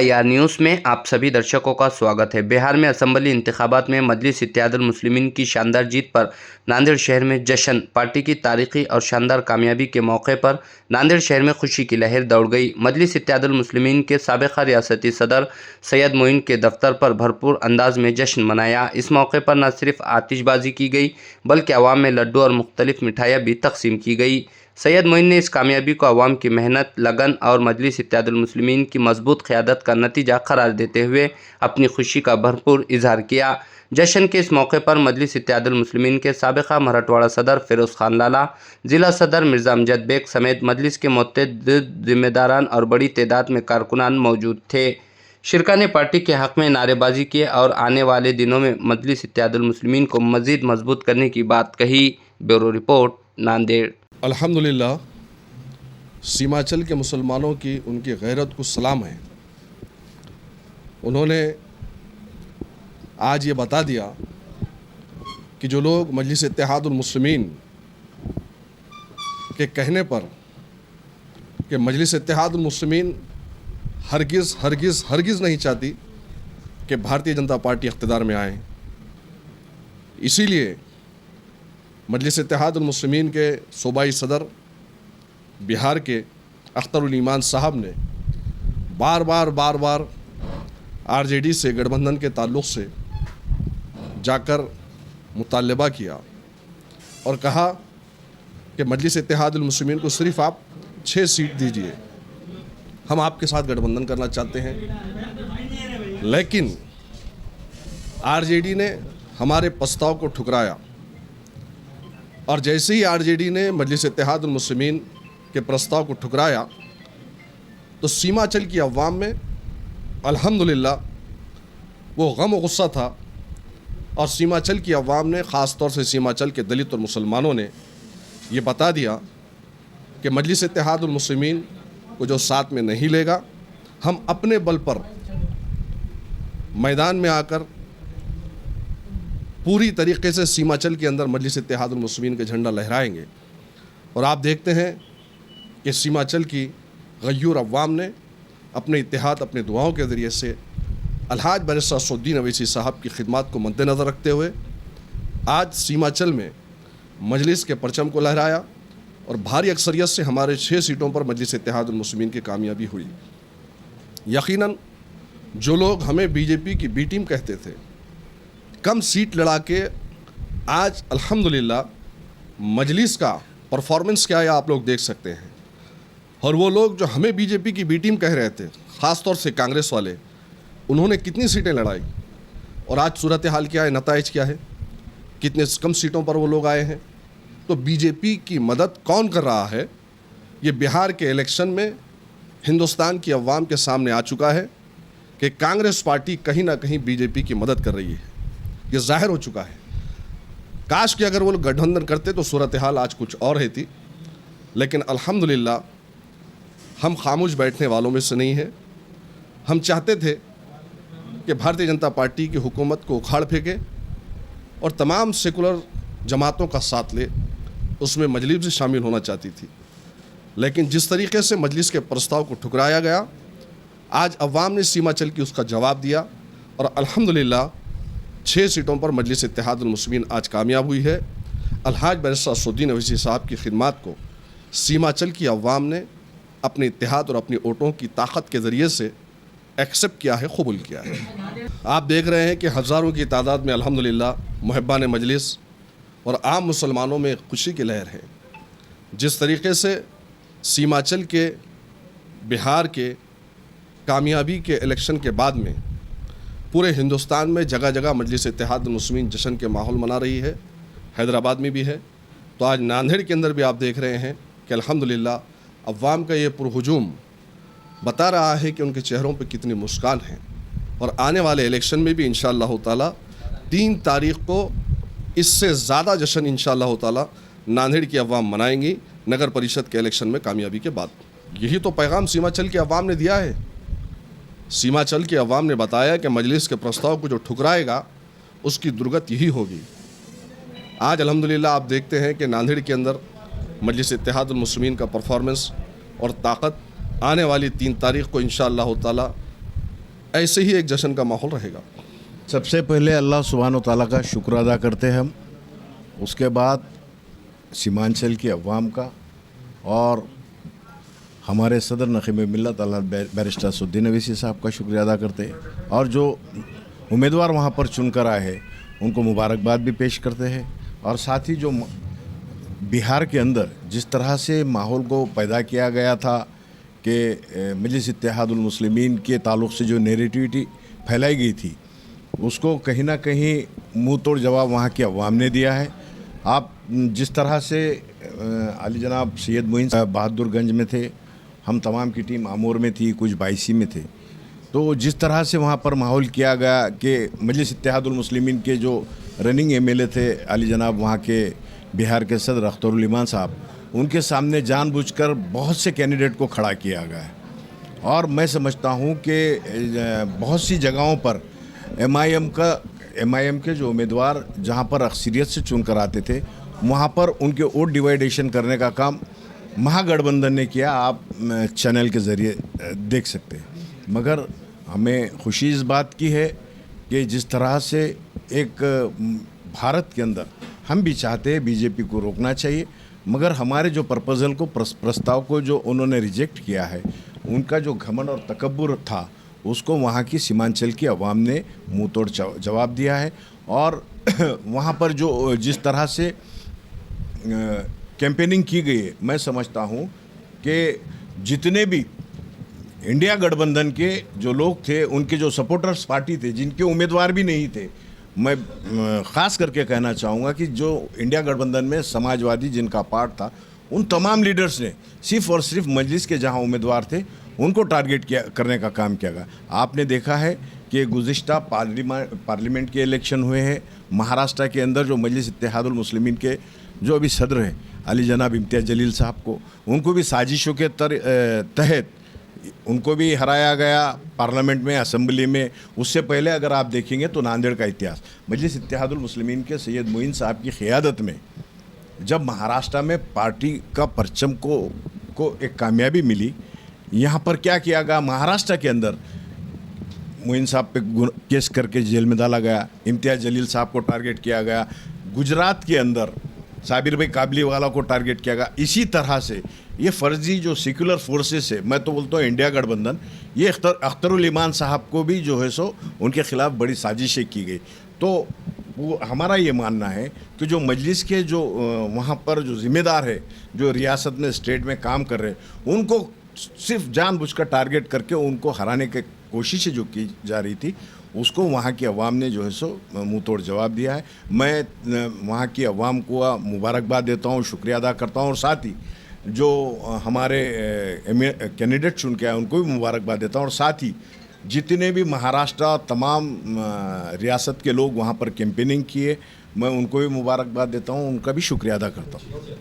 AIR news में आप सभी दर्शकों का स्वागत है। बिहार में असेंबली इंतखाबात में मजलिस इत्तेहादुल मुस्लिमीन की शानदार जीत पर नांदेड़ शहर में जश्न। पार्टी की तारीखी और शानदार कामयाबी के मौके पर नांदेड़ शहर में खुशी की लहर दौड़ गई। मजलिस इत्तेहादुल मुस्लिमीन के साबिक़ा रियासती सदर सैयद मोइन के दफ्तर पर भरपूर अंदाज में जश्न मनाया। इस मौके पर न सिर्फ आतिशबाजी की गई बल्कि अवाम में लड्डू और मुख्तलिफ मिठाइयाँ भी तकसीम की गई। सैयद मोइन ने इस कामयाबी को अवाम की मेहनत, लगन और मजलिस इत्तेहादुल मुस्लिमीन की मजबूत क़यादत का नतीजा करार देते हुए अपनी खुशी का भरपूर इजहार किया। जश्न के इस मौके पर मजलिस इत्तेहादुल मुस्लिमीन के साबिक़ा मराठवाड़ा सदर फ़िरोज़ खान लाला, ज़िला सदर मिर्ज़ा अमजद बेग समेत मजलिस के मुतअद्दिद ज़िम्मेदारान और बड़ी तादाद में कारकुनान मौजूद थे। शिरका ने पार्टी के हक़ में नारेबाजी की और आने वाले दिनों में मजलिस इत्तेहादुल मुस्लिमीन को मज़ीद मजबूत करने की बात कही। Bureau report, Nanded. अल्हम्दुलिल्लाह, सीमांचल के मुसलमानों की उनकी गैरत को सलाम है। उन्होंने आज ये बता दिया कि जो लोग मजलिस इत्तेहादुल मुस्लिमीन के कहने पर कि मजलिस इत्तेहादुल मुस्लिमीन हरगिज़ हरगिज़ हरगिज़ नहीं चाहती कि भारतीय जनता पार्टी इक़्तिदार में आए, इसीलिए मजलिस इत्तेहादुल मुस्लिमीन के सूबाई सदर बिहार के अख्तरुल ईमान साहब ने बार बार आरजेडी से गठबंधन के ताल्लुक़ से जाकर मुतालबा किया और कहा कि मजलिस इत्तेहादुल मुस्लिमीन को सिर्फ आप 6 सीट दीजिए, हम आपके साथ गठबंधन करना चाहते हैं। लेकिन आरजेडी ने हमारे प्रस्ताव को ठुकराया और जैसे ही आरजेडी ने मजलिस इत्तेहादुल मुस्लिमीन के प्रस्ताव को ठुकराया तो सीमांचल की अवाम में अल्हम्दुलिल्लाह वो गम और गुस्सा था और सीमांचल की अवाम ने, ख़ास तौर से सीमांचल के दलित और मुसलमानों ने ये बता दिया कि मजलिस इत्तेहादुल मुस्लिमीन को जो साथ में नहीं लेगा, हम अपने बल पर मैदान में आकर पूरी तरीके से सीमांचल के अंदर मजलिस इत्तेहादुल मुस्लिमीन के झंडा लहराएंगे। और आप देखते हैं कि सीमांचल की गयूर अवाम ने अपने इत्तेहाद, अपने दुआओं के ज़रिए से अलहाज बैरिस्टर असदुद्दीन अवैसी साहब की खिदमत को मद्देनज़र रखते हुए आज सीमांचल में मजलिस के परचम को लहराया और भारी अक्सरियत से हमारे 6 सीटों पर मजलिस इत्तेहादुल मुस्लिमीन की कामयाबी हुई। यकीनन जो लोग हमें बीजेपी की बी टीम कहते थे, कम सीट लड़ा के आज अल्हम्दुलिल्लाह मजलिस का परफॉर्मेंस क्या है आप लोग देख सकते हैं। और वो लोग जो हमें बीजेपी की बी टीम कह रहे थे, ख़ास तौर से कांग्रेस वाले, उन्होंने कितनी सीटें लड़ाई और आज सूरत हाल क्या है, नताइज क्या है, कितने कम सीटों पर वो लोग आए हैं। तो बीजेपी की मदद कौन कर रहा है, ये बिहार के इलेक्शन में हिंदुस्तान की अवाम के सामने आ चुका है कि कांग्रेस पार्टी कहीं ना कहीं बीजेपी की मदद कर रही है, ये जाहिर हो चुका है। काश कि अगर वो लोग गठबंधन करते तो सूरत हाल आज कुछ और है थी, लेकिन अल्हम्दुलिल्लाह हम खामोश बैठने वालों में से नहीं हैं। हम चाहते थे कि भारतीय जनता पार्टी की हुकूमत को उखाड़ फेंके और तमाम सेकुलर जमातों का साथ ले, उसमें मजलिस भी शामिल होना चाहती थी। लेकिन जिस तरीके से मजलिस के प्रस्ताव को ठुकराया गया, आज अवाम ने सीमांचल की उसका जवाब दिया और अल्हम्दुलिल्लाह 6 सीटों पर मजलिस इत्तेहादुल मुस्लिमीन आज कामयाब हुई है। अलहाज बैरिस्टर असदुद्दीन अवैसी साहब की खिदमत को सीमांचल की अवाम ने अपने इत्तेहाद और अपनी वोटों की ताकत के ज़रिए से एक्सेप्ट किया है, कबूल किया है। आप देख रहे हैं कि हज़ारों की तादाद में अल्हम्दुलिल्लाह मुहिब्बान मजलिस और आम मुसलमानों में खुशी की लहर है। जिस तरीके से सीमांचल के बिहार के कामयाबी के इलेक्शन के बाद में पूरे हिंदुस्तान में जगह जगह मजलिस इत्तेहादुल मुस्लिमीन जश्न के माहौल मना रही है, हैदराबाद में भी है, तो आज नांदेड़ के अंदर भी आप देख रहे हैं कि अल्हम्दुलिल्लाह अवाम का ये पुरहुजूम बता रहा है कि उनके चेहरों पे कितनी मुस्कान है। और आने वाले इलेक्शन में भी इंशाअल्लाह ताला 3 तारीख़ को इससे ज़्यादा जश्न इंशाअल्लाह ताला नांदेड़ की अवाम मनाएंगी नगर परिषद के इलेक्शन में कामयाबी के बाद। यही तो पैगाम सीमांचल की अवाम ने दिया है। सीमांचल की अवाम ने बताया कि मजलिस के प्रस्ताव को जो ठुकराएगा उसकी दुर्गत यही होगी। आज अल्हम्दुलिल्लाह आप देखते हैं कि नांदेड़ के अंदर मजलिस इत्तेहादुल मुस्लिमीन का परफॉर्मेंस और ताकत आने वाली 3 तारीख़ को इंशाअल्लाह ताला ऐसे ही एक जश्न का माहौल रहेगा। सबसे पहले अल्लाह सुब्हान व तआला का शुक्र अदा करते हैं हम, उसके बाद सीमांचल की अवाम का और हमारे सदर नक़ीब मिल्लत बैरिस्टर असदुद्दीन अवैसी साहब का शुक्रिया अदा करते हैं, और जो उम्मीदवार वहाँ पर चुनकर आए हैं उनको मुबारकबाद भी पेश करते हैं। और साथ ही जो बिहार के अंदर जिस तरह से माहौल को पैदा किया गया था कि मजलिस इत्तेहादुल मुस्लिमीन के ताल्लुक़ से जो नेगेटिविटी फैलाई गई थी, उसको कहीं ना कहीं मुँह तोड़ जवाब वहाँ की अवाम ने दिया है। आप जिस तरह से अली जनाब सैयद मोइन बहादुरगंज में थे, हम तमाम की टीम आमोर में थी, कुछ बाइसी में थे, तो जिस तरह से वहाँ पर माहौल किया गया कि मजलिस इत्तेहादुल मुस्लिमीन के जो रनिंग एमएलए थे अली जनाब वहाँ के बिहार के सदर अख्तरुल ईमान साहब, उनके सामने जानबूझकर बहुत से कैंडिडेट को खड़ा किया गया है। और मैं समझता हूँ कि बहुत सी जगहों पर एमआईएम के जो उम्मीदवार जहाँ पर अक्सरियत से चुन कर आते थे, वहाँ पर उनके वोट डिवाइडेशन करने का काम महागठबंधन ने किया। आप चैनल के ज़रिए देख सकते हैं। मगर हमें खुशी इस बात की है कि जिस तरह से एक भारत के अंदर हम भी चाहते हैं बीजेपी को रोकना चाहिए, मगर हमारे जो प्रपोजल को प्रस्ताव को जो उन्होंने रिजेक्ट किया है, उनका जो घमंड और तकब्बुर था, उसको वहाँ की सीमांचल की अवाम ने मुँह तोड़ जवाब दिया है। और वहाँ पर जो जिस तरह से कैंपेनिंग की गई है, मैं समझता हूँ कि जितने भी इंडिया गठबंधन के जो लोग थे, उनके जो सपोर्टर्स पार्टी थे, जिनके उम्मीदवार भी नहीं थे, मैं ख़ास करके कहना चाहूँगा कि जो इंडिया गठबंधन में समाजवादी जिनका पार्ट था, उन तमाम लीडर्स ने सिर्फ और सिर्फ मजलिस के जहाँ उम्मीदवार थे उनको टारगेट करने का काम किया गया। आपने देखा है कि गुज़िश्ता पार्लियामेंट के इलेक्शन हुए हैं, महाराष्ट्र के अंदर जो मजलिस इत्तेहादुल मुस्लिमीन के जो अभी सदर हैं अली जनाब इम्तियाज़ जलील साहब को, उनको भी साजिशों के तहत उनको भी हराया गया पार्लियामेंट में, असेंबली में। उससे पहले अगर आप देखेंगे तो नांदेड़ का इतिहास, मजलिस इत्तेहादुल मुस्लिमीन के सैयद मोइन साहब की क़ियादत में जब महाराष्ट्र में पार्टी का परचम को एक कामयाबी मिली, यहाँ पर क्या किया गया, महाराष्ट्र के अंदर मोइन साहब पे केस करके जेल में डाला गया, इम्तियाज़ जलील साहब को टारगेट किया गया, गुजरात के अंदर साबिर भाई काबलीवाला को टारगेट किया गया। इसी तरह से ये फर्जी जो सेक्युलर फोर्सेस है, मैं तो बोलता हूँ इंडिया गठबंधन, ये अख्तरुल ईमान साहब को भी जो है सो उनके खिलाफ बड़ी साजिशें की गई। तो वो हमारा ये मानना है कि जो मजलिस के जो वहाँ पर जो ज़िम्मेदार है, जो रियासत में स्टेट में काम कर रहे हैं, उनको सिर्फ जानबूझकर टारगेट करके उनको हराने की कोशिशें जो की जा रही थी, उसको वहाँ की अवाम ने जो है सो मुँह तोड़ जवाब दिया है। मैं वहाँ की अवाम को मुबारकबाद देता हूँ, शुक्रिया अदा करता हूँ, और साथ ही जो हमारे कैंडिडेट चुन के आए उनको भी मुबारकबाद देता हूँ, और साथ ही जितने भी महाराष्ट्र तमाम रियासत के लोग वहाँ पर कैंपेनिंग किए, मैं उनको भी मुबारकबाद देता हूँ, उनका भी शुक्रिया अदा करता हूँ।